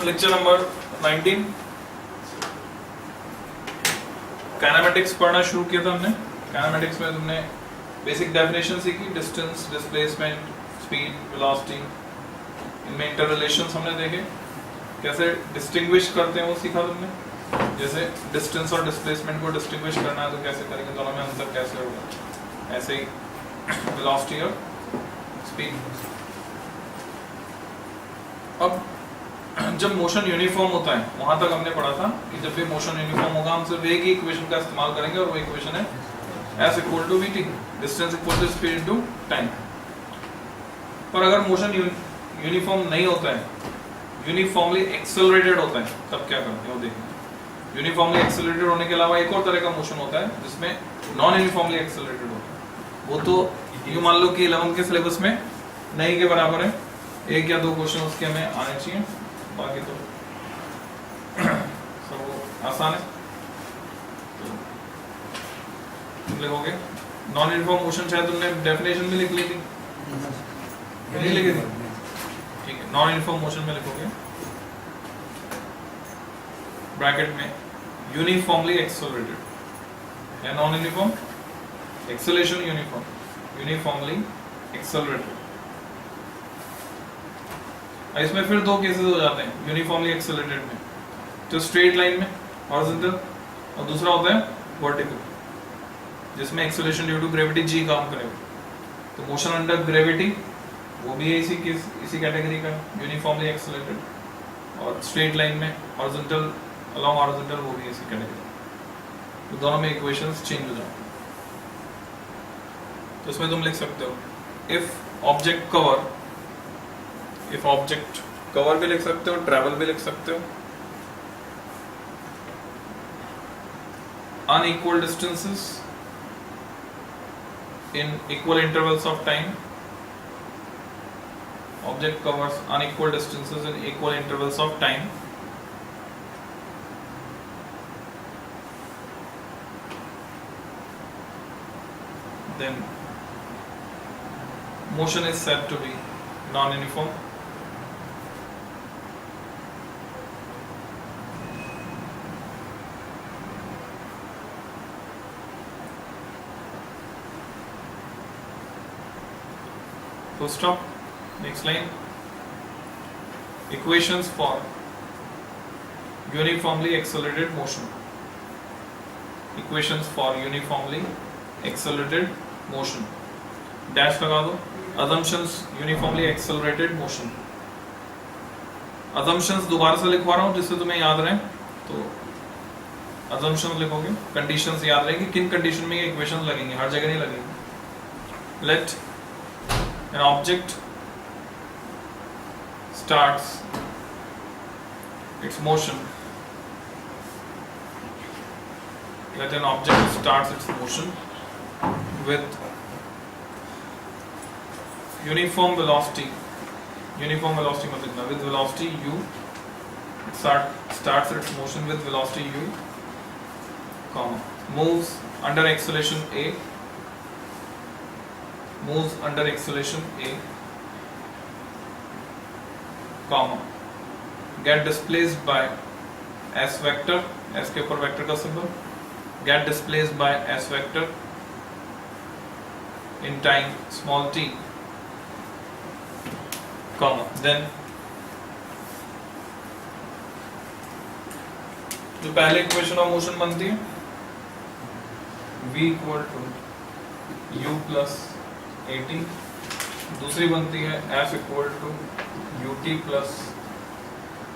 Lecture number 19 kinematics पढ़ना शुरू किया था हमने। काइनेमेटिक्स में तुमने बेसिक डेफिनेशन सीखी, डिस्टेंस, डिस्प्लेसमेंट, स्पीड, वेलोसिटी, इनमें इंटर रिलेशंस हमने देखे, कैसे डिस्टिंग्विश करते हैं वो सीखा तुमने। जैसे डिस्टेंस और डिस्प्लेसमेंट को डिस्टिंग्विश करना है तो कैसे करेंगे, दोनों में अंतर कैसे होगा, ऐसे ही वेलोसिटी और स्पीड। अब जब मोशन यूनिफॉर्म होता है वहां तक हमने पढ़ा था कि जब भी मोशन यूनिफॉर्म होगा हम सिर्फ एक ही इक्वेशन का इस्तेमाल करेंगे और वो इक्वेशन है s equal to vt, distance equal to speed into time. पर अगर मोशन यूनिफॉर्म नहीं होता है, यूनिफॉर्मली एक्सेलरेटेड होता है, तब क्या करते हैं वो देखेंगे। यूनिफॉर्मली एक्सेलरेटेड होने के अलावा एक और तरह का मोशन होता है जिसमें नॉन यूनिफॉर्मली एक्सेलरेटेड होता है। वो तो यूं मान लो कि 11th के सिलेबस में नहीं के बराबर है, एक या दो क्वेश्चन उसके हमें आने चाहिए, बाकी तो सब आसान है। तो तुम लिखोगे नॉन यूनिफॉर्म मोशन, शायद तुमने डेफिनेशन भी लिख ली थी, नहीं लिखी थी? ठीक है, नॉन यूनिफॉर्म मोशन में लिखोगे ब्रैकेट में यूनिफॉर्मली एक्सेलरेटेड या non uniform acceleration, uniformly accelerated. इसमें फिर दो केसेस हो जाते हैं यूनिफॉर्मली एक्सेलरेटेड में, तो स्ट्रेट लाइन में हॉरिजॉन्टल, और दूसरा होता है वर्टिकल जिसमें acceleration due to gravity g काम करेगा। तो मोशन अंडर ग्रेविटी वो भी है इसी कैटेगरी का, यूनिफॉर्मली एक्सेलरेटेड, और स्ट्रेट लाइन में हॉरिजॉन्टल अलोंग हॉरिजॉन्टल वो भी इसी कैटेगरी। तो दोनों में इक्वेशंस चेंज हो जाते हैं। तो इसमें तुम लिख सकते हो if object cover, if object cover भी लिख सकते हो, ट्रैवल भी लिख सकते हो, unequal distances in equal intervals of time, object covers unequal distances in equal intervals of time, then motion is said to be non-uniform. Full stop. Next line. Equations for uniformly accelerated motion. Equations for uniformly accelerated motion. Dash लगा दो. Assumptions uniformly accelerated motion. Assumptions दोबारा से लिखवा रहा हूँ जिससे तुम्हें याद रहे। तो assumptions लिखोगे, conditions याद रहेंगे, किन condition में ये equations लगेंगे, हर जगह नहीं लगेंगे। Let an object starts its motion. Let an object starts its motion with uniform velocity. Uniform velocity मतलब कितना? With velocity u. It starts its motion with velocity u, comma, moves under acceleration a. Moves under acceleration a, comma, get displaced by s vector, s के ऊपर vector का symbol, get displaced by s vector in time small t, comma, then जो पहले equation of motion बनती है v equal to u plus at, दूसरी बनती है f equal to ut plus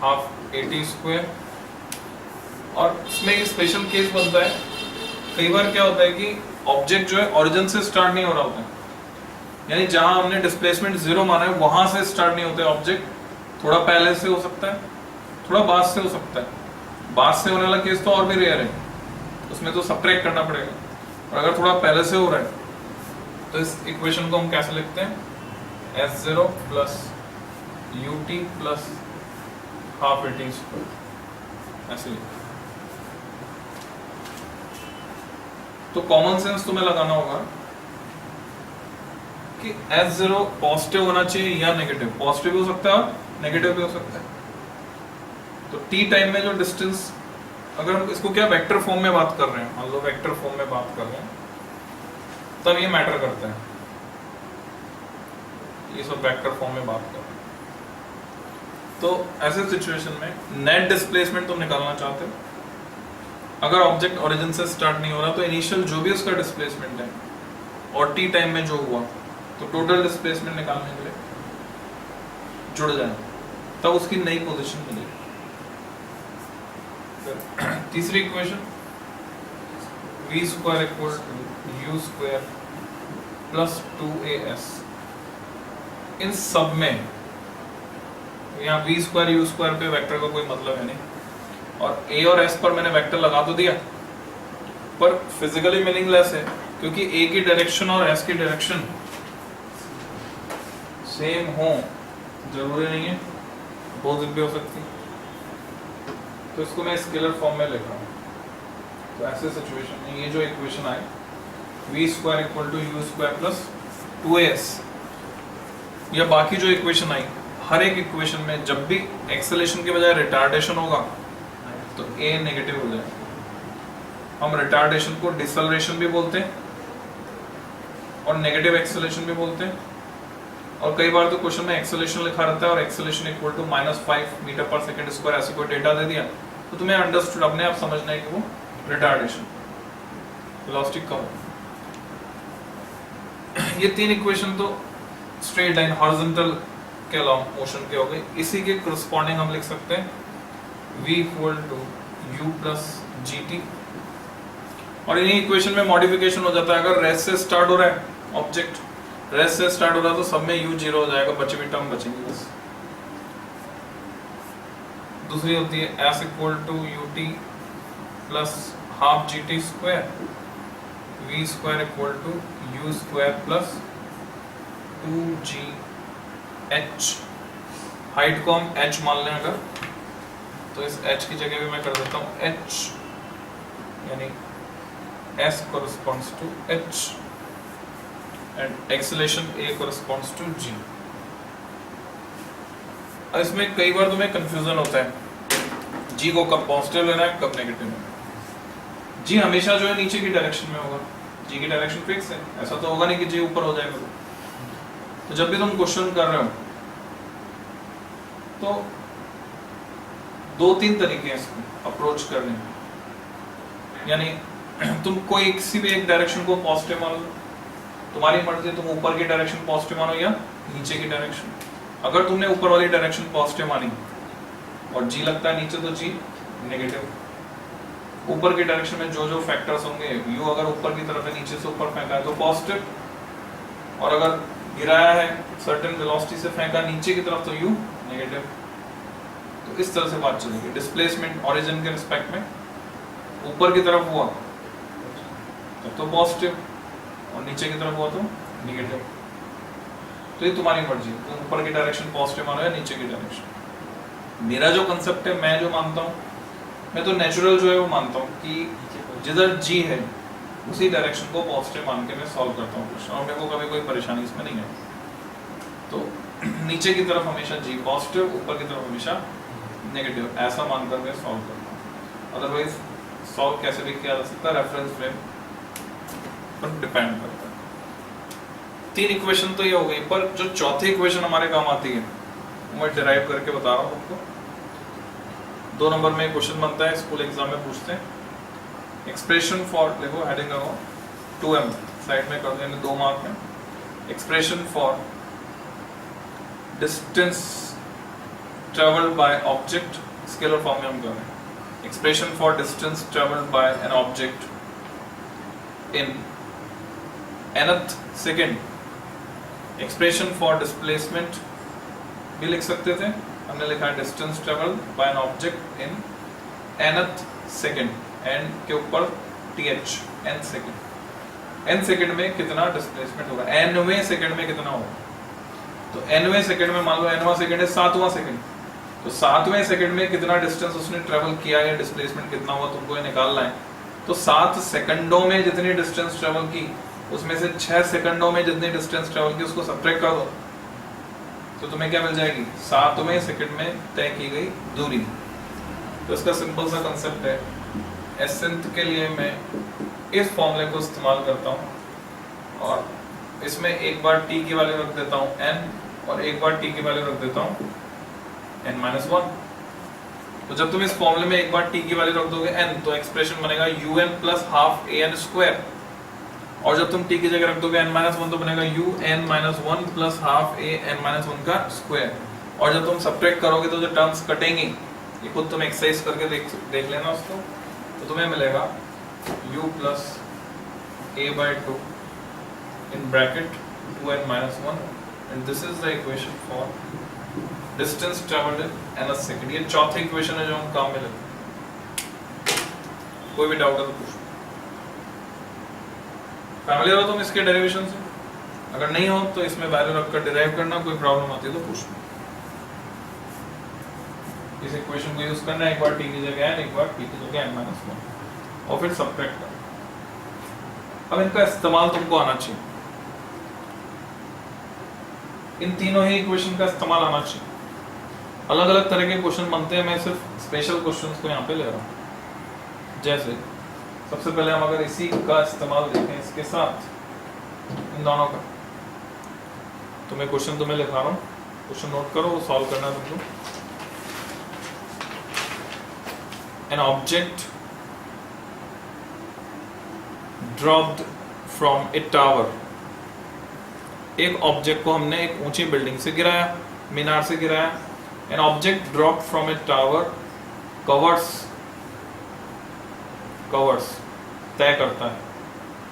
half at square. और इसमें एक स्पेशल केस बनता है, कई बार क्या होता है कि ऑब्जेक्ट जो है ओरिजिन से स्टार्ट नहीं हो रहा होता है, यानी जहां हमने डिस्प्लेसमेंट 0 माना है वहां से स्टार्ट नहीं होता है ऑब्जेक्ट, थोड़ा पहले से हो सकता है, थोड़ा बाद से हो सकता है। बाद से होने वाला केस तो और भी रेयर है, उसमें तो सबट्रैक्ट करना पड़ेगा, और अगर थोड़ा पहले से हो रहा है तो इस इक्वेशन को हम कैसे लिखते हैं, s0 plus ut plus half at square, ऐसे लिखते हैं। तो कॉमन सेंस तुम्हें लगाना होगा कि S0 पॉजिटिव होना चाहिए या नेगेटिव। पॉजिटिव भी हो सकता है और नेगेटिव भी हो सकता है। तो टी टाइम में जो डिस्टेंस, अगर हम इसको क्या वेक्टर फॉर्म में बात कर रहे हैं, मान लो वेक्टर फॉर्म में बात कर रहे हैं, तब ये मैटर करता है, ये सब वेक्टर फॉर्म में बात कर रहे हैं। तो ऐसे सिचुएशन में नेट डिस्प्लेसमेंट तुम निकालना चाहते हो, अगर ऑब्जेक्ट ओरिजिन से स्टार्ट नहीं हो रहा तो इनिशियल जो भी उसका डिस्प्लेसमेंट है और टी टाइम में जो हुआ, तो टोटल डिस्प्लेसमेंट निकालने के लिए जुड़ जाए, तब उसकी नई पोजीशन मिलेगी। तीसरी equation v square equal to u square plus 2as, इन सब में यहाँ v स्क्वायर u स्क्वायर पे वेक्टर का कोई मतलब है नहीं, और a और s पर मैंने वेक्टर लगा तो दिया, पर फिजिकली मीनिंगलेस है, क्योंकि a की डायरेक्शन और s की डायरेक्शन सेम हो जरूरी नहीं है, अपोजिट भी हो सकती, तो इसको मैं स्केलर फॉर्म में लिख रहा हूँ। तो ऐसे सिचुएशन में ये जो इक्वेशन आए v square equal to u square plus 2as, या बाकी जो इक्वेशन आई, हर एक इक्वेशन में जब भी एक्सेलेरेशन के बजाय रिटार्डेशन होगा तो a नेगेटिव हो जाएगा। हम रिटार्डेशन को डिसेलरेशन भी बोलते हैं और नेगेटिव एक्सेलेरेशन भी बोलते हैं, और कई बार तो क्वेश्चन में एक्सेलेरेशन लिखा रहता है और एक्सेलेरेशन इक्वल टू -5 मीटर पर सेकंड स्क्वायर, ऐसे कोई डेटा दे दिया तो तुम्हें अंडरस्टूड अपने आप समझना है कि वो रिटार्डेशन, वेलोसिटी कम। ये तीन इक्वेशन तो स्ट्रेट लाइन हॉरिजॉन्टल के अलॉन्ग मोशन के हो गए, इसी के करस्पॉन्डिंग हम लिख सकते हैं v equal to u plus gt, और इन्हीं इक्वेशन में मॉडिफिकेशन हो जाता है। अगर रेस्ट से स्टार्ट हो रहा है ऑब्जेक्ट, रेस्ट से स्टार्ट हो रहा है तो सब में u 0 हो जाएगा, बचे हुए टर्म बचेंगे बस। दूसरी होती है s equal to ut plus half gt square, v square equal to u square plus 2gh, height को हम h मान लें अगर, तो इस h की जगह भी मैं कर देता हूँ h, यानी s corresponds to h and acceleration a corresponds to g। इसमें कई बार तुम्हें कंफ्यूजन होता है g को कब पॉजिटिव लेना है कब नेगेटिव लेना है। g हमेशा जो है नीचे की डायरेक्शन में होगा, g की डायरेक्शन फिक्स है, ऐसा तो होगा नहीं कि g ऊपर हो जाएगा। तो जब भी तुम क्वेश्चन कर रहे हो तो 2-3 तरीके हैं इसको अप्रोच करने के, यानी तुम कोई किसी भी एक डायरेक्शन को पॉजिटिव मानो, तुम्हारी मर्जी, तुम ऊपर की डायरेक्शन पॉजिटिव मानो या नीचे की डायरेक्शन। अगर तुमने ऊपर वाली डायरेक्शन पॉजिटिव मानी और जी लगता है नीचे तो जी नेगेटिव, ऊपर की डायरेक्शन में जो जो फैक्टर्स होंगे, यू अगर ऊपर की तरफ है नीचे से ऊपर फेंका है तो पॉजिटिव, और अगर गिराया है सर्टेन वेलोसिटी से फेंका नीचे की तरफ तो यू नेगेटिव। तो इस तरह से बात चलेगी। डिस्प्लेसमेंट ओरिजिन के रिस्पेक्ट में ऊपर की तरफ हुआ तो पॉजिटिव और नीचे की तरफ हुआ तो नेगेटिव। तो ये तुम्हारी मर्जी, तुम ऊपर की डायरेक्शन पॉजिटिव मानो या नीचे की डायरेक्शन। मेरा जो कंसेप्ट है, मैं जो मानता हूँ, मैं तो नेचुरल जो है वो मानता हूँ कि जिधर जी है उसी डायरेक्शन को पॉजिटिव मान के मैं सॉल्व करता हूँ क्वेश्चन, और मेरे को कभी कोई परेशानी इसमें नहीं है। तो नीचे की तरफ हमेशा जी पॉजिटिव, ऊपर की तरफ हमेशा नेगेटिव, ऐसा मानकर मैं सॉल्व करता हूँ। अदरवाइज सॉल्व कैसे भी किया जा सकता है, रेफरेंस फ्रेम पर डिपेंड करता है। 3 इक्वेशन तो ये हो गई, पर जो चौथी इक्वेशन हमारे काम आती है वो मैं डिराइव करके बता रहा हूँ आपको। 2 नंबर में क्वेश्चन बनता है, स्कूल एग्जाम में पूछते हैं। एक्सप्रेशन फॉर, देखो हेडिंग लगाओ 2m, साइड में कर देंगे 2 मार्क में। Expression for distance travelled by object, scalar form में हम कर रहे हैं। Expression for distance travelled by an object in nth second. Expression for displacement भी लिख सकते थे, हमने लिखा है distance travelled by an object in nth second, n के ऊपर th, n second. n second में कितना डिस्प्लेसमेंट होगा, nवें सेकेंड में कितना होगा। तो nवें सेकेंड में मान लो nवां सेकेंड है 7वां सेकेंड, तो 7वें सेकेंड में कितना डिस्टेंस उसने ट्रेवल किया है, डिस्प्लेसमेंट कितना हुआ, तुमको ये निकालना है। तो 7 सेकंडों में जितनी डिस्टेंस ट्रेवल की, उसमें से 6 सेकंडों में जितनी डिस्टेंस ट्रेवल की उसको सब्ट्रैक्ट कर दो, तो तुम्हें क्या मिल जाएगी, 7वें सेकंड में तय की गई दूरी। तो इसका सिंपल सा कंसेप्ट है, एसेंथ के लिए मैं इस फॉर्मूले को इस्तेमाल करता हूँ और इसमें एक बार t की वैल्यू रख देता हूँ n और एक बार t की वैल्यू रख देता हूँ n-1। तो जब तुम इस फॉर्मूले में एक बार t की वैल्यू रख दोगे n तो एक्सप्रेशन बनेगा un plus half an square, और जब तुम t की जगह रख दोगे n-1 तो बनेगा un minus 1 plus half an-1 का स्क्वायर। और जब तुम सब्ट्रैक्ट करोगे तो जो टर्म्स कटेंगी, ये खुद तुम एक्सरसाइज करके देख लेना उसको, तो तुम्हें मिलेगा u plus a/2 in bracket 2n-1 and this is the equation for distance traveled in a second। ये चौथी इक्वेशन है जो हम काम में लेते हैं। कोई भी डाउट है तो पूछो। फैमिलियर हो तुम इसके डेरिवेशन से? अगर नहीं हो तो इसमें वैल्यू रखकर डिराइव करना, कोई प्रॉब्लम आती है तो पूछना। इस इक्वेशन को यूज करना, एक बार t की जगह n, एक बार t की जगह n-1 और फिर सब्ट्रैक्ट करना। अब इनका इस्तेमाल तुमको आना चाहिए, इन तीनों ही इक्वेशन का इस्तेमाल आना चाहिए। अलग अलग तरह के क्वेश्चन बनते हैं, मैं सिर्फ स्पेशल क्वेश्चंस को यहाँ पे ले रहा हूँ। जैसे सबसे पहले हम अगर इसी का इस्तेमाल देखें इसके साथ, इन दोनों का, तो मैं क्वेश्चन तुम्हें लिखा रहा हूँ, क्वेश्चन नोट करो, वो सॉल्व करना है तुमको। An object dropped from a tower, एक ऑब्जेक्ट को हमने एक ऊंची बिल्डिंग से गिराया, मीनार से गिराया। An object dropped from a tower covers तय करता है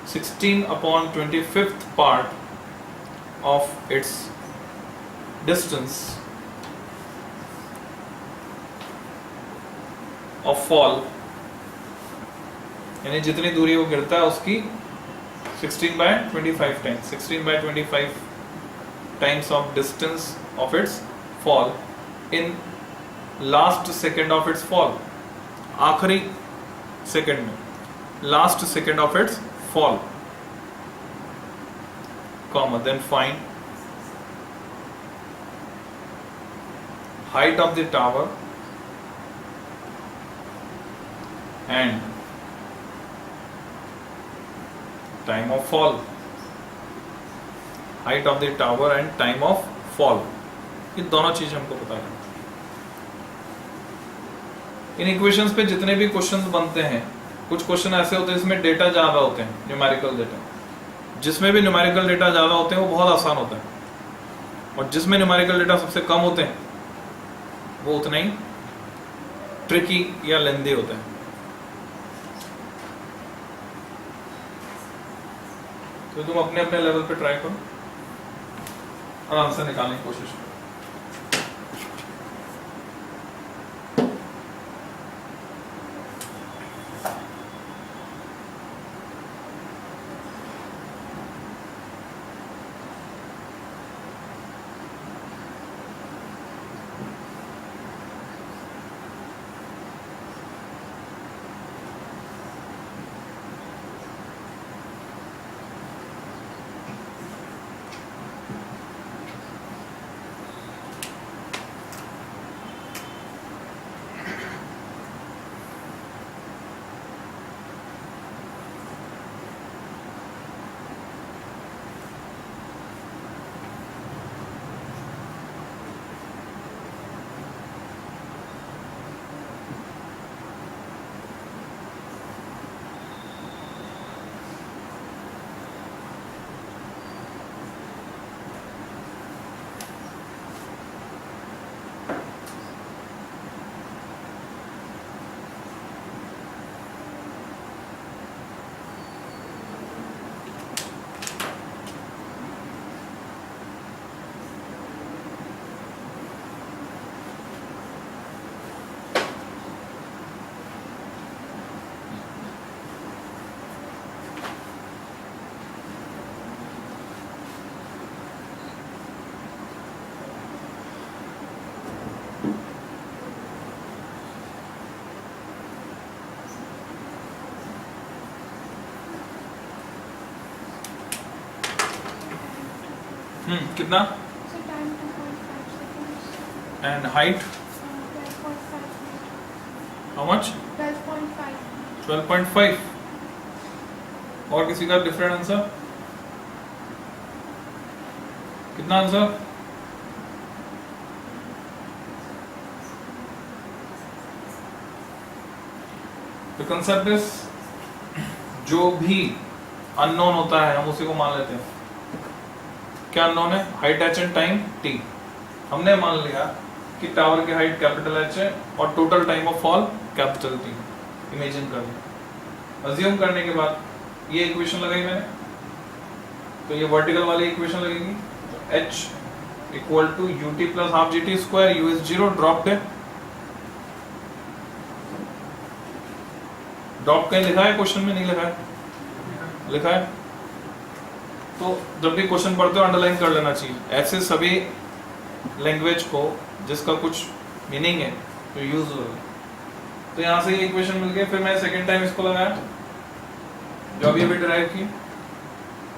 16/25 part of its distance of fall, यानी जितनी दूरी वो गिरता है उसकी 16/25 times, 16/25 times of distance of its fall in last second of its fall, आखिरी सेकेंड में, last second of its fall, comma, then find height of the tower and time of fall, height of the tower and time of fall, ये दोनों चीज हमको पता है। इन equations पे जितने भी क्वेश्चंस बनते हैं, कुछ क्वेश्चन ऐसे होते हैं जिसमें डेटा ज्यादा होते हैं, न्यूमेरिकल डेटा, जिसमें भी न्यूमेरिकल डेटा ज्यादा होते हैं वो बहुत आसान होता है, और जिसमें न्यूमेरिकल डेटा सबसे कम होते हैं वो उतना ही ट्रिकी या लेंदी होता है। तो तुम अपने अपने लेवल पे ट्राई करो और आंसर निकालने की कोशिश करो। कितना? And height how much? 12.5. 12.5. और किसी का डिफरेंट आंसर? कितना आंसर? द कंसेप्ट इज जो भी अननोन होता है हम उसी को मान लेते हैं। क्या अननोन है? Height h and time t। हमने मान लिया कि टावर की हाइट कैपिटल H है और total time of fall capital T। Imagine कर लिया। अज्यूम करने के बाद ये इक्वेशन लगाई मैंने, तो ये वर्टिकल वाली इक्वेशन लगेगी। तो h equal to ut plus half gt square, u is 0, dropped है। ड्रॉप कहीं लिखा है क्वेश्चन में? नहीं लिखा है, लिखा है। तो जब भी क्वेश्चन पढ़ते हो अंडरलाइन कर लेना चाहिए। ऐसे सभी लैंग्वेज को जिसका कुछ मीनिंग है तो यूज हो। तो यहाँ से ये इक्वेशन मिल गई। फिर मैं सेकंड टाइम इसको लगाया जो अभी डिराइव की।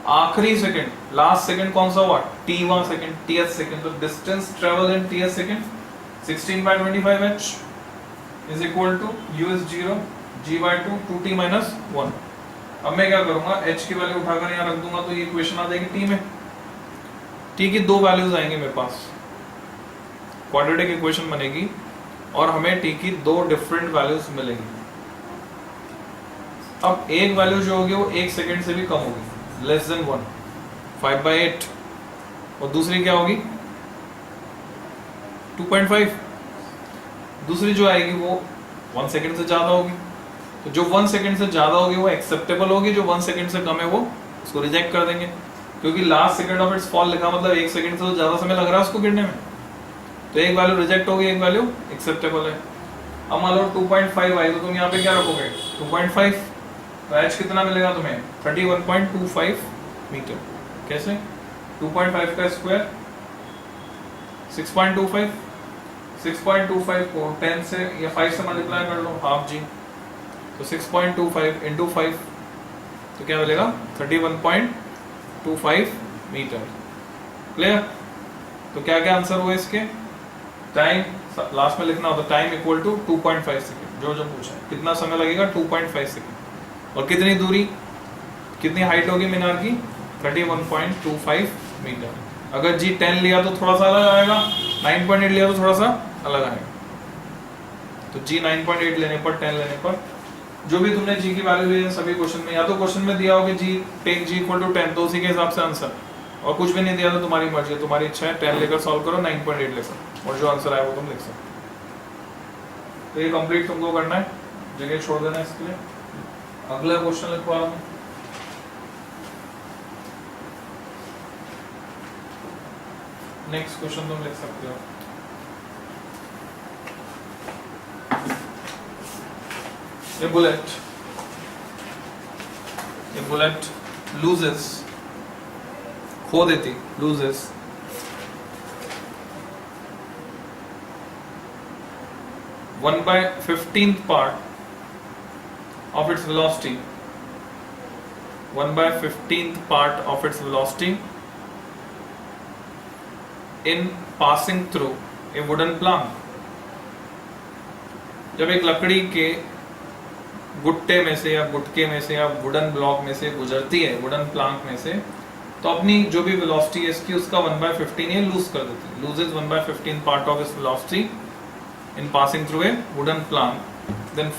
आखिरी सेकंड, लास्ट सेकंड कौन सा हुआ? t1 second, ts second. तो distance travel in ts second 16/25h is equal to u is 0, g/2 2t minus 1। अब मैं क्या करूंगा, h की वैल्यू उठाकर यहाँ रख दूंगा तो ये इक्वेशन आ जाएगी t में। t की दो वैल्यूज आएंगी मेरे पास, क्वाड्रेटिक इक्वेशन बनेगी और हमें t की दो डिफरेंट वैल्यूज मिलेंगी। अब एक वैल्यू जो होगी वो 1 सेकंड से भी कम होगी, लेस देन 1, 5/8। और दूसरी क्या होगी? 2.5। दूसरी जो आएगी वो 1 सेकंड से ज्यादा होगी। तो जो 1 सेकंड से ज्यादा होगी वो एक्सेप्टेबल होगी, जो 1 सेकंड से कम है वो उसको रिजेक्ट कर देंगे, क्योंकि last second of its fall लिखा मतलब 1 सेकंड से तो ज्यादा समय लग रहा है उसको गिरने में। तो एक वैल्यू रिजेक्ट होगी, एक वैल्यू एक्सेप्टेबल है। अब मान लो 2.5 आई तो तुम यहाँ पे क्या रखोगे? 2.5। तो h कितना मिलेगा तुम्हें? 31.25 मीटर। कैसे? 2.5 का स्क्वायर 6.25, 6.25 को 10 से या 5 से मल्टीप्लाई कर लो, हाफ जी। तो 6.25 इंटू 5 तो क्या मिलेगा? 31.25 मीटर। क्लियर? तो क्या क्या आंसर हुआ इसके? टाइम लास्ट में लिखना होता, टाइम इक्वल टू 2.5 सेकेंड। जो पूछा है कितना समय लगेगा? 2.5 सेकेंड। और कितनी दूरी, कितनी हाइट होगी मीनार की? 31.25 मीटर। अगर जी 10 लिया तो थोड़ा सा अलग आएगा, 9.8 लिया तो थोड़ा सा अलग आएगा। तो जी 9.8 लेने पर, 10 लेने पर, जो भी तुमने जी की वैल्यू ली है सभी क्वेश्चन में, या तो क्वेश्चन में दिया हो कि जी टेक जी इक्वल टू 10 तो उसी के हिसाब से आंसर, और कुछ भी नहीं दिया तो तुम्हारी मर्जी है, तुम्हारी इच्छा है 10 लेकर सॉल्व करो, 9.8 लेकर, और जो आंसर आए वो तुम लिख सकते। तो ये कंप्लीट तुमको करना है, जगह छोड़ देना इसके लिए। अगला क्वेश्चन लिखवा रहा हूँ। नेक्स्ट क्वेश्चन तुम लिख सकते हो। A bullet loses, खो देती, loses 1/15th part of its velocity, 1/15th part of its velocity in passing through a wooden plank। जब एक लकड़ी के गुट्टे में से या गुटके में से या वुडन ब्लॉक में से गुजरती है, वुडन प्लांक में से, तो अपनी जो भी वेलोसिटी है इसकी उसका 1/15 ये लूज कर देती है, loses 1/15 part of its velocity in passing through a wooden plank. Then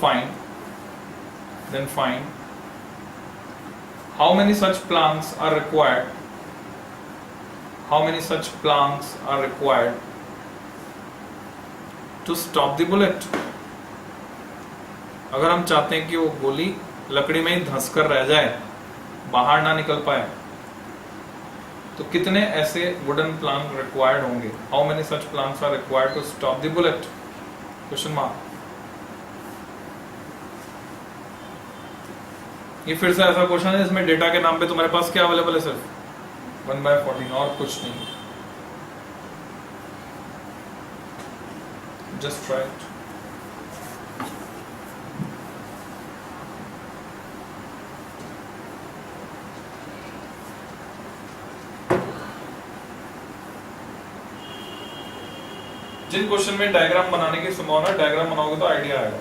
find how many such planks are required, how many such planks are required to stop the bullet. अगर हम चाहते हैं कि वो गोली लकड़ी में ही धंस कर रह जाए, बाहर ना निकल पाए, तो कितने ऐसे वुडन प्लांक रिक्वायर्ड होंगे? How many such planks are required to stop the bullet? Question mark. ये फिर से ऐसा क्वेश्चन है इसमें डेटा के नाम पे तुम्हारे पास क्या अवेलेबल है? सिर्फ 1/14 और कुछ नहीं। Just try it. जिन क्वेश्चन में डायग्राम बनाने की संभावना, डायग्राम बनाओगे तो आइडिया आएगा।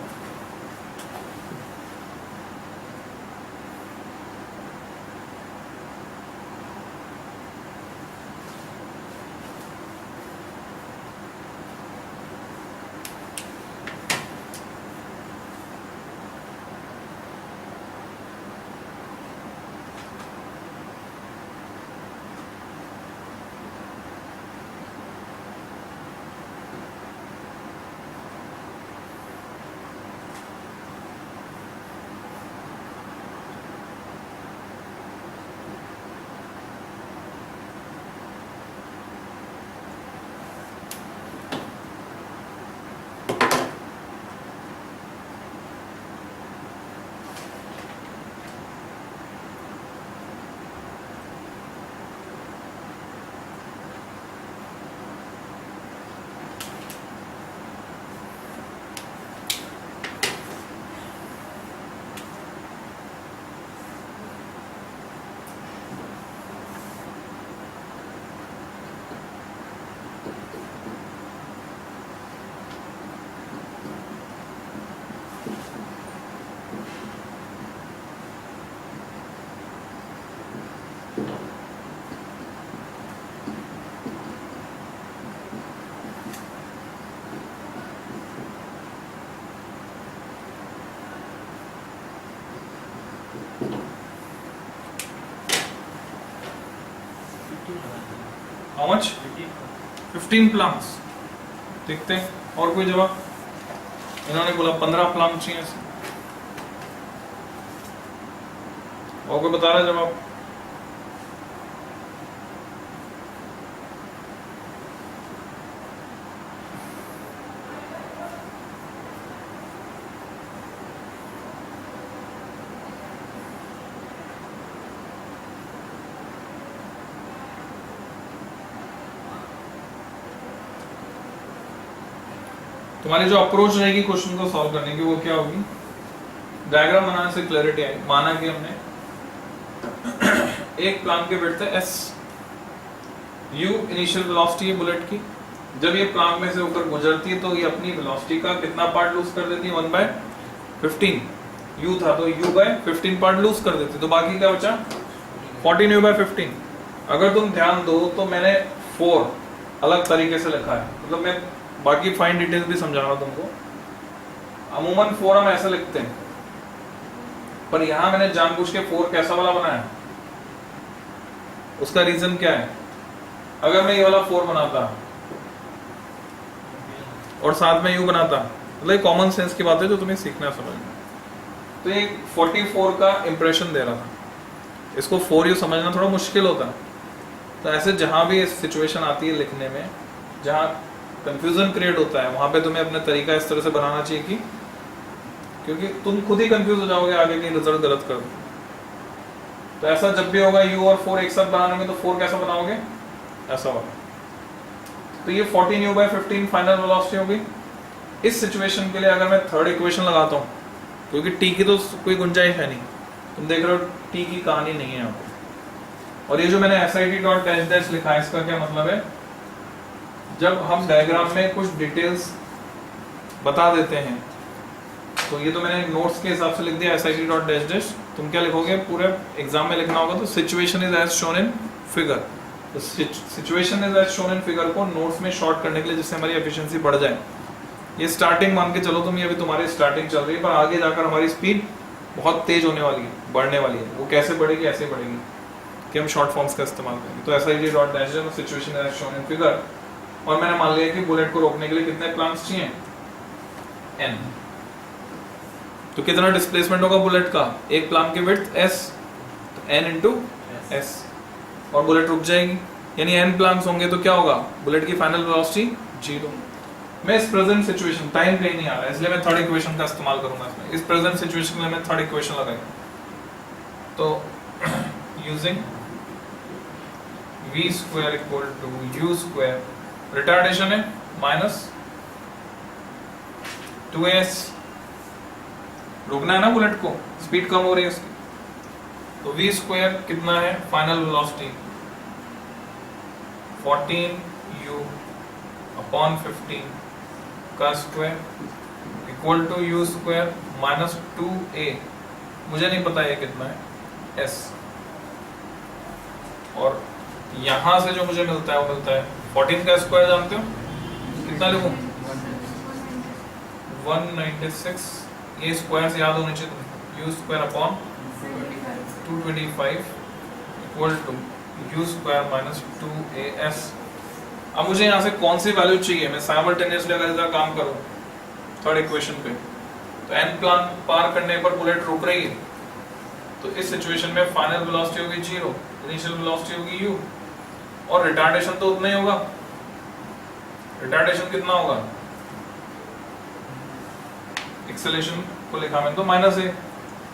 How much? 15 प्लांट्स। देखते हैं और कोई जवाब। इन्होंने बोला 15 प्लांट चाहिए। और कोई बता रहा जवाब? तुम्हारी जो अप्रोच रहेगी क्वेश्चन को सॉल्व करने की वो क्या होगी? डायग्राम बनाने से क्लैरिटी आई। माना कि हमने एक प्लान के विड्थ है s, u इनिशियल वेलोसिटी है बुलेट की। जब ये प्लान में से होकर गुजरती है तो ये अपनी वेलोसिटी का कितना पार्ट लूज कर देती है? 1/15। u था तो u/15 पार्ट लूज कर देती, तो बाकी क्या बचा? 14u/15। अगर तुम ध्यान दो तो मैंने 4 अलग तरीके से लिखा है, मतलब मैं बाकी फाइन डिटेल्स भी समझा रहा हूं तुमको। अमूमन 4 हम ऐसा लिखते हैं, पर यहां मैंने जानबूझ के 4 कैसा वाला बनाया। उसका रीजन क्या है? अगर मैं ये वाला 4 बनाता और साथ में यू बनाता, मतलब कॉमन सेंस की बात है जो तुम्हें सीखना है समझना, तो ये 44 का इंप्रेशन दे रहा था। इसको 4u समझना थोड़ा मुश्किल होता है। तो ऐसे जहां भी सिचुएशन आती है लिखने में, जहां कंफ्यूजन क्रिएट होता है, वहां पे तुम्हें अपना तरीका इस तरह से बनाना चाहिए कि, क्योंकि तुम खुद ही कंफ्यूज हो जाओगे आगे की रिजल्ट गलत कर दो। तो ऐसा जब भी होगा u और 4 एक साथ बनाओगे तो 4 कैसा बनाओगे? ऐसा होगा। तो ये 14u/15 फाइनल वेलोसिटी होगी। इस सिचुएशन के लिए अगर मैं थर्ड इक्वेशन लगाता हूँ, क्योंकि t की तो कोई गुंजाइश है नहीं, तुम देख रहे हो t की कहानी नहीं है यहाँ पे। और ये जो मैंने SIT.-dash लिखा है, इसका क्या मतलब है? जब हम डायग्राम में कुछ डिटेल्स बता देते हैं, तो ये तो मैंने नोट्स के हिसाब से लिख दिया SIT.-dash। तुम क्या लिखोगे? पूरे एग्जाम में लिखना होगा तो situation is as shown in figure. तो situation is as shown in figure को नोट्स में शॉर्ट करने के लिए, जिससे हमारी एफिशिएंसी बढ़ जाए। ये स्टार्टिंग मान के चलो तुम, ये अभी तुम्हारी स्टार्टिंग चल रही है, पर आगे जाकर हमारी स्पीड बहुत तेज होने वाली है, बढ़ने वाली है। वो कैसे बढ़ेगी? ऐसे बढ़ेगी कि हम शॉर्ट फॉर्म्स का इस्तेमाल करेंगे। तो SIT.-dash situation is as shown in figure. और मैंने मान लिया कि बुलेट को रोकने के लिए कितने प्लांट्स चाहिए? n। तो कितना डिस्प्लेसमेंट होगा बुलेट का? एक प्लान के विड्थ s, तो n इंटू s, और बुलेट रुक जाएगी। यानी n प्लान्स होंगे तो क्या होगा? बुलेट की फाइनल वेलोसिटी 0। मैं इस प्रेजेंट सिचुएशन, टाइम कहीं नहीं आ रहा है इसलिए मैं थर्ड इक्वेशन का इस्तेमाल करूंगा इसमें। इस प्रेजेंट सिचुएशन में मैं थर्ड इक्वेशन लगाई, तो using v square equal to u square, retardation है -2s, रुकना है ना बुलेट को, स्पीड कम हो रही है इसकी। तो v स्क्वायर कितना है? फाइनल वेलोसिटी 14u/15 का square equal to u square -2a, मुझे नहीं पता ये कितना है, s। और यहां से जो मुझे मिलता है वो मिलता है 14 का स्क्वायर जानते हो कितना लिखूं? 196। ये स्क्वायर से याद होने चाहिए। u square upon 225 equal to u square -2as। अब मुझे यहाँ से कौन सी वैल्यू चाहिए? मैं साइमल्टेनियसली अगर इसका काम करूं थर्ड इक्वेशन पे, तो n प्लान पार करने पर बुलेट रुक रही है, तो इस सिचुएशन में फाइनल वेलोसिटी होगी 0, इनिशियल वेलोसिटी होगी u, और रिटार्डेशन तो उतना ही होगा। रिटार्डेशन कितना होगा? एक्सेलरेशन को लिखा मैंने तो -a,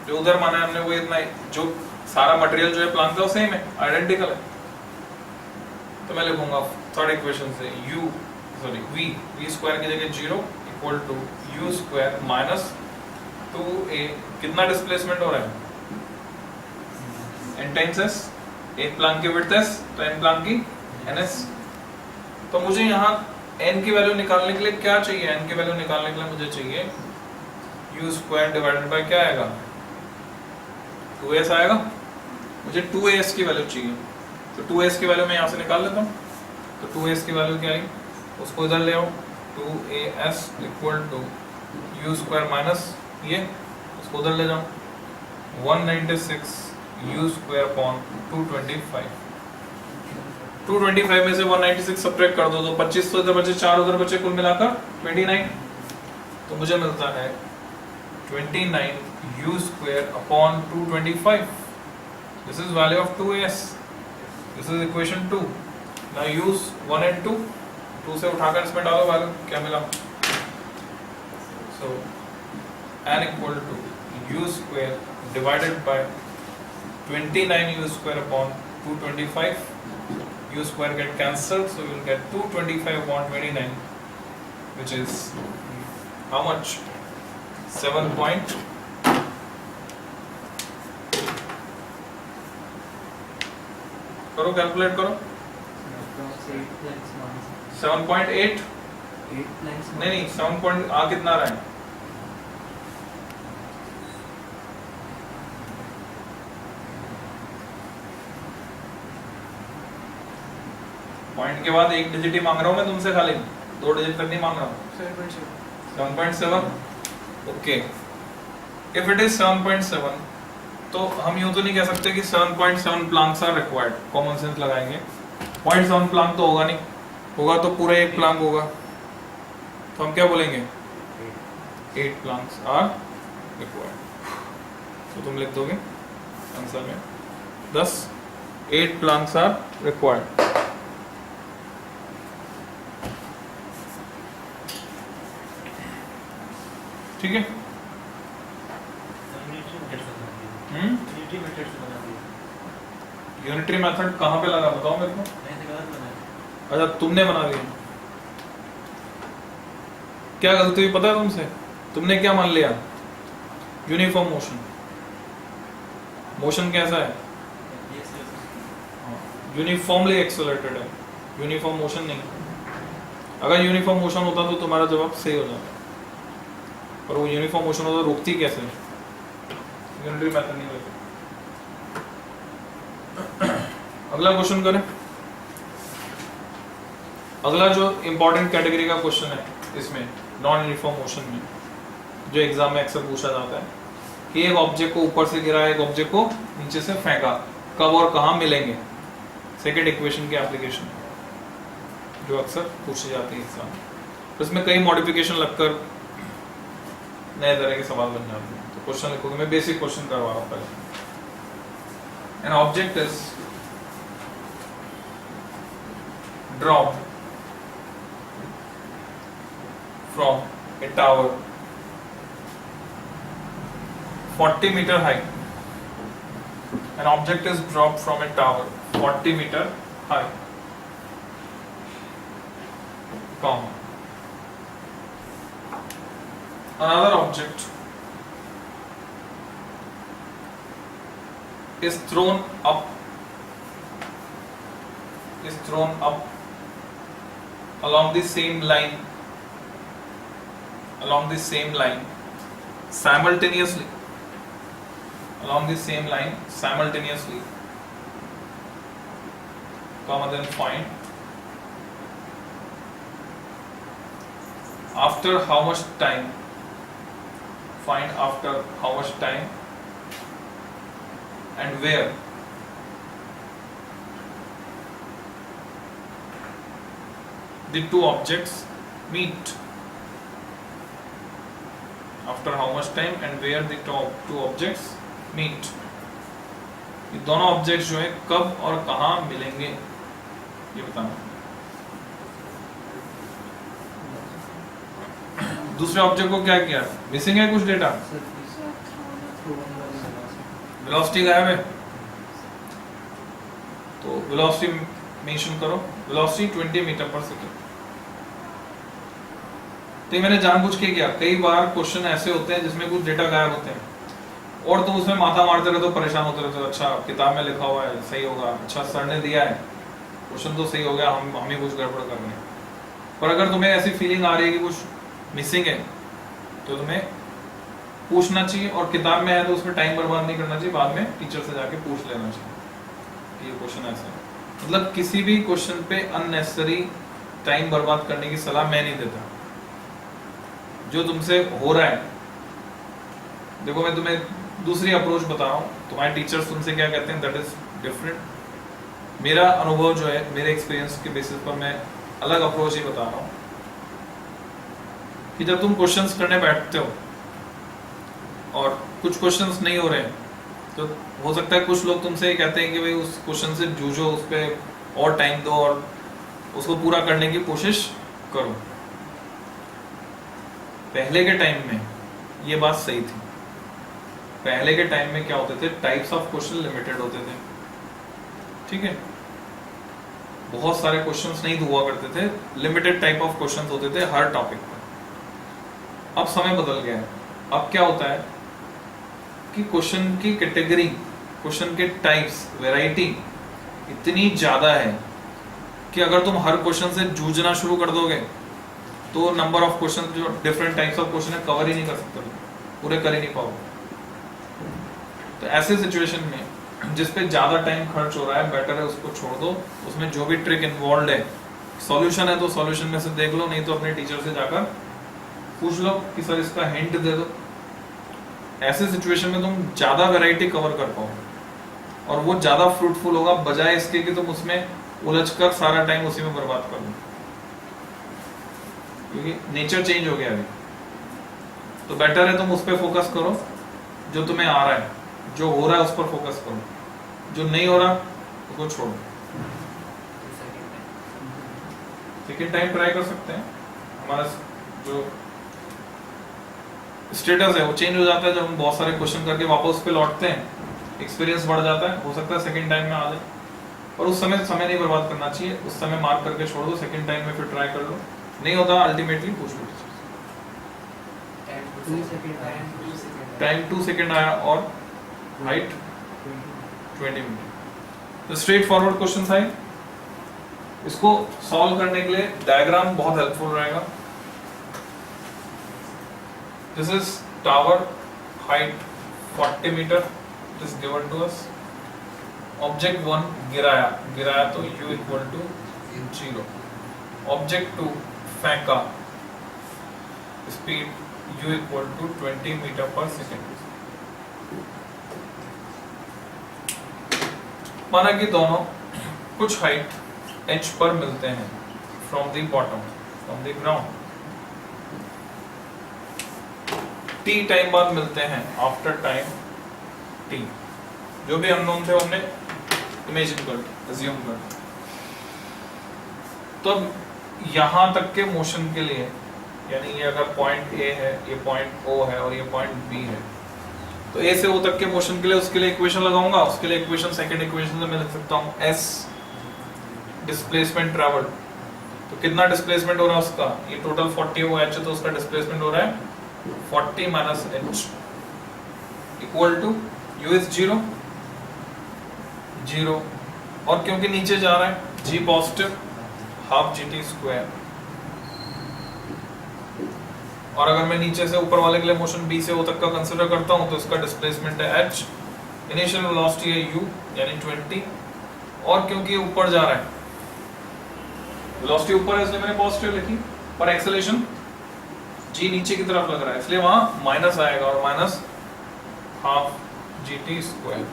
जो उधर माना है हमने वो इतना, जो सारा मटेरियल जो है प्लान का वो सेम है, आइडेंटिकल है। तो मैं लिखूंगा थर्ड इक्वेशन से v स्क्वायर की जगह 0 equal to u square -2a। कितना डिस्प्लेसमेंट हो रहा है? n टाइम्स s, एक प्लान की विड्थ s, तो n प्लान की ns। तो मुझे यहाँ n की वैल्यू निकालने के लिए क्या चाहिए? n की वैल्यू निकालने के लिए मुझे चाहिए u स्क्वायर डिवाइडेड बाय क्या आएगा? 2s आएगा। मुझे 2as की वैल्यू चाहिए, तो 2s की वैल्यू मैं यहाँ से निकाल लेता हूँ। तो 2s की वैल्यू क्या आई? उसको इधर ले आओ, 2as equal to u square minus ये, उसको उधर ले जाओ, 196 u स्क्वायर अपॉन 225। 225 में से 196 सब्ट्रैक्ट कर दो तो 25 तो इधर बचे, 4 उधर बचे, कुल मिलाकर 29। तो मुझे मिलता है 29 u square upon 225. This is value of 2s. This is equation 2. Now use 1 and 2. 2 से उठाकर इसमें डालो वैल्यू, क्या मिला? So n equal to u square divided by 29 u square upon 225. U square get cancelled, so you will get 225 upon 29, which is how much? 7 point. करो calculate करो। 7.8 नहीं 7 point आ कितना रहा है? पॉइंट के बाद एक डिजिट ही मांग रहा हूं मैं तुमसे, खाली 2 डिजिट तक नहीं मांग रहा हूं। 7.7 ओके। इफ इट इज 7.7 तो हम यूं तो नहीं कह सकते कि 7.7 planks are required, common sense लगाएंगे। 0.7 प्लांक तो होगा नहीं, होगा तो पूरा 1 प्लांक होगा, तो हम क्या बोलेंगे? 8 प्लांक्स आर रिक्वायर्ड। तो तुम लिख दोगे आंसर में 10 8 प्लांक्स आर रिक्वायर्ड। ठीक है। यूनिटरी मेथड कहाँ पे लगा बताओ मेरे को? अच्छा तुमने बना दिया, क्या गलती हुई पता है तुमसे? तुमने क्या मान लिया? Uniform motion. मोशन कैसा है? यूनिफॉर्मली एक्सेलरेटेड है, यूनिफॉर्म मोशन नहीं। अगर यूनिफॉर्म मोशन होता तो तुम्हारा जवाब सही हो जाता, पर वो यूनिफॉर्म मोशन होता तो रुकती कैसे? यूनिटरी मेथड नहीं होती। अगला क्वेश्चन करें। अगला जो इंपॉर्टेंट कैटेगरी का क्वेश्चन है इसमें नॉन यूनिफॉर्म मोशन में, जो एग्जाम में अक्सर पूछा जाता है कि एक ऑब्जेक्ट को ऊपर से गिरा, एक ऑब्जेक्ट को नीचे से फेंका, कब और कहां मिलेंगे? सेकंड इक्वेशन की एप्लीकेशन जो अक्सर पूछी जाती है एग्जाम में, तो इसमें कई मॉडिफिकेशन लगकर नए तरह के सवाल बन जाते हैं। तो क्वेश्चन लिखोगे, मैं बेसिक क्वेश्चन करवा रहा हूं पहले। An object is dropped from a tower 40 meter high. An object is dropped from a tower 40 meter high. Comma. Another object is thrown up along the same line simultaneously comma, then find after how much time and where the two objects meet. After how much time and where the two objects meet. ये दोनों objects जो है कब और कहां मिलेंगे ये बताना। दूसरे ऑब्जेक्ट को क्या किया? मिसिंग है कुछ डेटा, वेलोसिटी गायब है, तो वेलोसिटी मेंशन करो। वेलोसिटी 20 मीटर पर सेकंड। तो मैंने जानबूझ के किया, कई बार क्वेश्चन ऐसे होते हैं जिसमें कुछ डेटा गायब होते हैं और तुम उसमें माथा मारते रहते हो, परेशान होते रहते हो। अच्छा किताब में लिखा हुआ है सही होगा, अच्छा सर ने दिया है क्वेश्चन तो सही हो गया, हम ही कुछ गड़बड़ कर रहे हैं। पर अगर तुम्हें ऐसी फीलिंग आ रही है कि कुछ मिसिंग है तो तुम्हें पूछना चाहिए, और किताब में है तो उसमें टाइम बर्बाद नहीं करना चाहिए, बाद में टीचर से जाके पूछ लेना चाहिए कि ये क्वेश्चन ऐसा है। मतलब किसी भी क्वेश्चन पे अननेसेसरी टाइम बर्बाद करने की सलाह मैं नहीं देता। जो तुमसे हो रहा है, देखो मैं तुम्हें दूसरी अप्रोच बता रहा हूँ, तुम्हारे टीचर्स तुमसे क्या कहते हैं दैट इज डिफरेंट, मेरा अनुभव जो है, मेरे एक्सपीरियंस के बेसिस पर मैं अलग अप्रोच ही बता रहा हूँ कि जब तुम क्वेश्चंस करने बैठते हो और कुछ क्वेश्चंस नहीं हो रहे हैं, तो हो सकता है कुछ लोग तुमसे कहते हैं कि भाई उस क्वेश्चन से जूझो, उस पर और टाइम दो और उसको पूरा करने की कोशिश करो। पहले के टाइम में ये बात सही थी। पहले के टाइम में क्या होते थे, टाइप्स ऑफ क्वेश्चन लिमिटेड होते थे, ठीक है, बहुत सारे क्वेश्चंस नहीं हुआ करते थे, लिमिटेड टाइप ऑफ क्वेश्चंस होते थे हर टॉपिक पर। अब समय बदल गया है। अब क्या होता है कि क्वेश्चन की कैटेगरी, क्वेश्चन के टाइप्स, वैरायटी इतनी ज्यादा है कि अगर तुम हर क्वेश्चन से जूझना शुरू कर दोगे तो नंबर ऑफ क्वेश्चन, जो डिफरेंट टाइप्स ऑफ क्वेश्चन है, कवर ही नहीं कर सकते, पूरे कर ही नहीं पाओगे। तो ऐसे सिचुएशन में जिस पे ज्यादा टाइम खर्च हो रहा है, बेटर है उसको छोड़ दो। उसमें जो भी ट्रिक इन्वॉल्व है, सॉल्यूशन है तो सॉल्यूशन में से देख लो, नहीं तो अपने टीचर से जाकर पूछ लो कि सर इसका हिंट दे दो। ऐसे सिचुएशन में तुम ज्यादा वैरायटी कवर कर पाओगे और वो ज्यादा फ्रूटफुल होगा, बजाय इसके कि तुम उसमें उलझकर सारा टाइम उसी में बर्बाद कर दो, क्योंकि नेचर चेंज हो गया अभी। तो बेटर है तुम उस पर फोकस करो जो तुम्हें आ रहा है, जो हो रहा है उस पर फोकस करो, जो नहीं हो रहा उसको छोड़ो। सेकेंड टाइम ट्राई कर सकते हैं। हमारा जो स्टेटस है वो चेंज हो जाता है जब हम बहुत सारे क्वेश्चन करके वापस उस पे लौटते हैं, एक्सपीरियंस बढ़ जाता है। हो सकता है सेकंड टाइम में आ जाए, और उस समय नहीं बर्बाद करना चाहिए, उस समय मार्क करके छोड़ दो, सेकंड टाइम में फिर ट्राई कर लो, नहीं होता अल्टीमेटली पूछ लो। टाइम 2 सेकंड आया और हाइट 20 मिनट। तो स्ट्रेट फॉरवर्ड क्वेश्चन आए, इसको सॉल्व करने के लिए डायग्राम बहुत हेल्पफुल रहेगा। This is tower, height 40 meter, it is given to us. Object 1 गिराया तो u equal to 0. Object 2 फेंका, speed u equal to 20 meter per second. माना कि दोनों कुछ हाइट h पर मिलते हैं from the bottom, from the ground. t time बाद मिलते हैं, आफ्टर टाइम t। जो भी अननोन थे हमने इमेजिन कर, अज्यूम कर। तो अब यहां तक के मोशन के लिए, यानी ये अगर पॉइंट A है, ये पॉइंट O है और ये पॉइंट B है, तो A से O तक के मोशन के लिए उसके लिए इक्वेशन लगाऊंगा। उसके लिए इक्वेशन, सेकंड इक्वेशन से मैं लिख सकता हूं s डिस्प्लेसमेंट ट्रैवल। तो कितना डिस्प्लेसमेंट हो रहा है उसका, ये टोटल 40 है, वो h है, तो उसका डिस्प्लेसमेंट हो रहा है 40 minus h equal to u is 0, और क्योंकि नीचे जा रहा है g positive, half gt square. और अगर मैं नीचे से ऊपर वाले के लिए मोशन b से o तक का कंसीडर करता हूं, तो इसका डिस्प्लेसमेंट है h, इनिशियल वेलोसिटी है u यानी 20, और क्योंकि ये ऊपर जा रहा है, वेलोसिटी ऊपर है इसलिए मैंने पॉजिटिव लिखी, पर एक्सेलरेशन g नीचे की तरफ लग रहा है, इसलिए वहां माइनस आएगा, और माइनस हाफ gt स्क्वायर।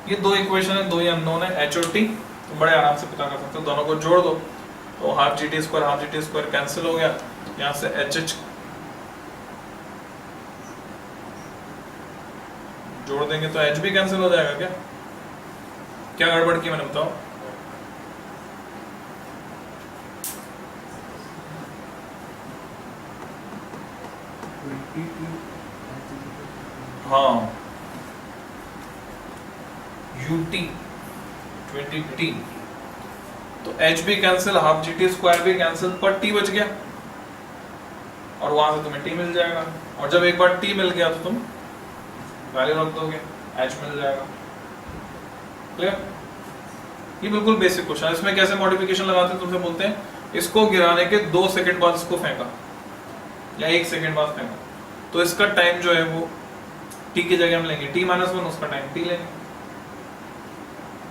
ये दो इक्वेशन है, दो ही अननोन है, h और t, तो बड़े आराम से पता कर सकते हो। दोनों को जोड़ दो तो हाफ gt स्क्वायर कैंसिल हो गया, यहाँ से h जोड़ देंगे तो h भी कैंसिल हो जाएगा। क्या गड़बड़ की मैंने, बताओ। हाँ, ut 20t, तो h भी कैंसिल, हाफ gt स्क्वायर भी कैंसिल, पर t बच गया, और वहां से तुम्हें t मिल जाएगा। और जब एक बार t मिल गया तो तुम वैल्यू रख दोगे, h मिल जाएगा। क्लियर? ये बिल्कुल बेसिक क्वेश्चन है। इसमें कैसे मॉडिफिकेशन लगाते हैं, तुमसे बोलते हैं इसको गिराने के 2 सेकंड बाद इसको फेंका, या 1 सेकंड बाद फेंका, तो इसका टाइम जो है वो t की जगह हम लेंगे t-1, उसका टाइम t लेंगे,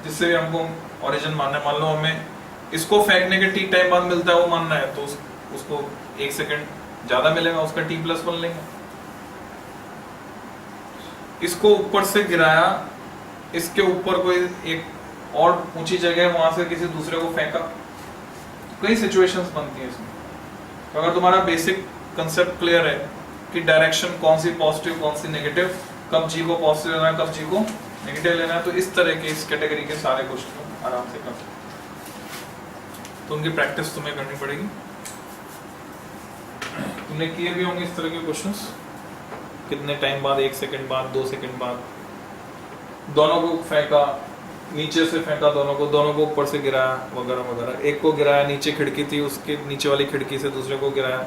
जिससे हमको ओरिजिन मानना है। मान लो हमें इसको फेंकने के t टाइम बाद मिलता है वो मानना है, तो उसको 1 सेकंड ज्यादा मिलेगा, उसका t+1 लेंगे। इसको ऊपर से गिराया, इसके ऊपर कोई एक और ऊंची जगह वहां से किसी दूसरे को फेंका, कई सिचुएशंस बनती है इसमें। तो अगर तुम्हारा बेसिक कंसेप्ट क्लियर है कि डायरेक्शन कौन सी पॉजिटिव कौन सी नेगेटिव, कब जी को पॉजिटिव लेना है कब जी को नेगेटिव लेना है, तो इस तरह के इस कैटेगरी के सारे क्वेश्चन आराम से कर सकते। तो उनकी प्रैक्टिस तुम्हें करनी पड़ेगी। तुमने किए भी होंगे इस तरह के क्वेश्चंस, कितने टाइम बाद, 1 सेकंड बाद, 2 सेकंड बाद, दोनों को फेंका, नीचे से फेंका दोनों को ऊपर से गिराया वगैरह वगैरह, एक को गिराया, नीचे खिड़की थी उसके नीचे वाली खिड़की से दूसरे को गिराया।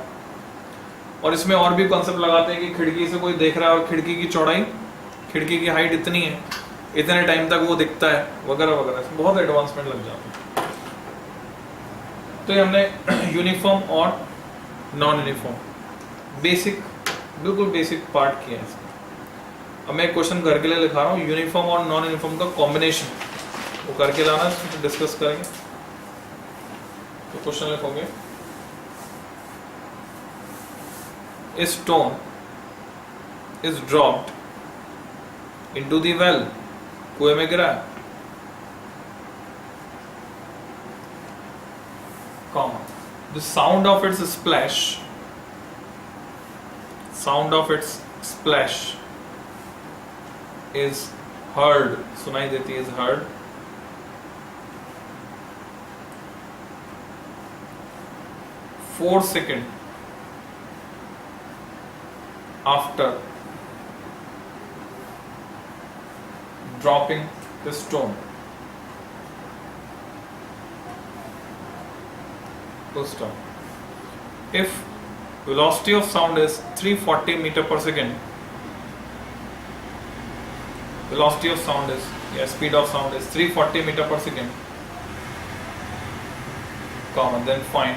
और इसमें और भी कॉन्सेप्ट लगाते हैं कि खिड़की से कोई देख रहा है और खिड़की की चौड़ाई, खिड़की की हाइट इतनी है, इतने टाइम तक वो दिखता है वगैरह वगैरह, इसमें बहुत एडवांसमेंट लग जाती है। तो ये हमने यूनिफॉर्म और नॉन यूनिफॉर्म बेसिक, बिल्कुल बेसिक पार्ट किया है इसका। अब मैं एक क्वेश्चन घर के लिए लिखा रहा हूँ, यूनिफॉर्म और नॉन यूनिफॉर्म का कॉम्बिनेशन, वो करके लाना, इसमें डिस्कस करेंगे। तो क्वेश्चन लिखोगे, a stone is dropped into the well, कुएं में गिरा, comma, the sound of its splash is heard, सुनाई देती है, is heard, second after dropping the stone. Full stop. If velocity of sound is 340 meter per second, velocity of sound is, speed of sound is 340 meter per second, comma, then find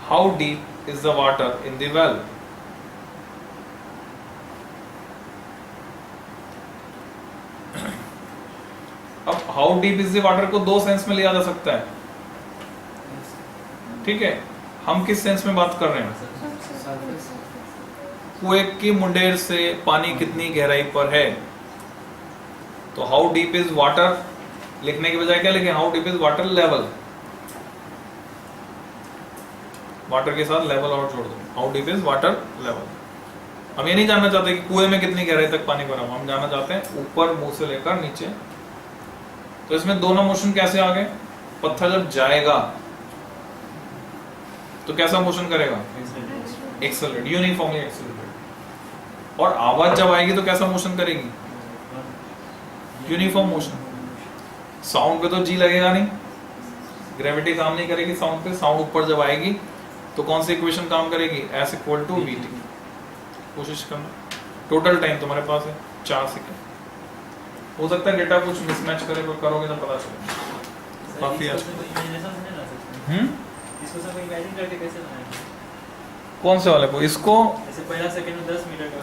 how deep is the water in the well. अब how deep is the water को दो sense में लिया जा सकता है, ठीक है। हम किस सेंस में बात कर रहे हैं, कुएं की मुंडेर से पानी कितनी गहराई पर है, तो हाउ डीप इज वाटर लिखने की बजाय क्या लिखें, how deep is water level, water के साथ लेवल और जोड़ दो, how deep is water level. हम ये नहीं जानना चाहते कि कुएं में कितनी गहराई तक पानी भरा हुआ, हम जानना चाहते हैं ऊपर मुंह से लेकर नीचे। तो इसमें दोनों मोशन कैसे आ गए, पत्थर जब जाएगा तो कैसा मोशन करेगा, एक्सेलरेट, यूनिफॉर्मली एक्सेलरेट, और आवाज जब आएगी तो कैसा मोशन करेगी, यूनिफॉर्म मोशन। साउंड पे तो जी लगेगा नहीं, ग्रेविटी काम नहीं करेगी साउंड पे, साउंड ऊपर जब आएगी तो कौन सी इक्वेशन काम करेगी, S = VT। कोशिश करना, टोटल टाइम तुम्हारे पास है 4 सेकंड, हो सकता है डेटा कुछ मिसमैच करे, पर करोगे तो पता चलेगा काफी अच्छा। इसको सब इमेजिन करके कैसे बनाएंगे, कौन से वाले को, इसको जैसे पहला सेकंड में 10 मीटर का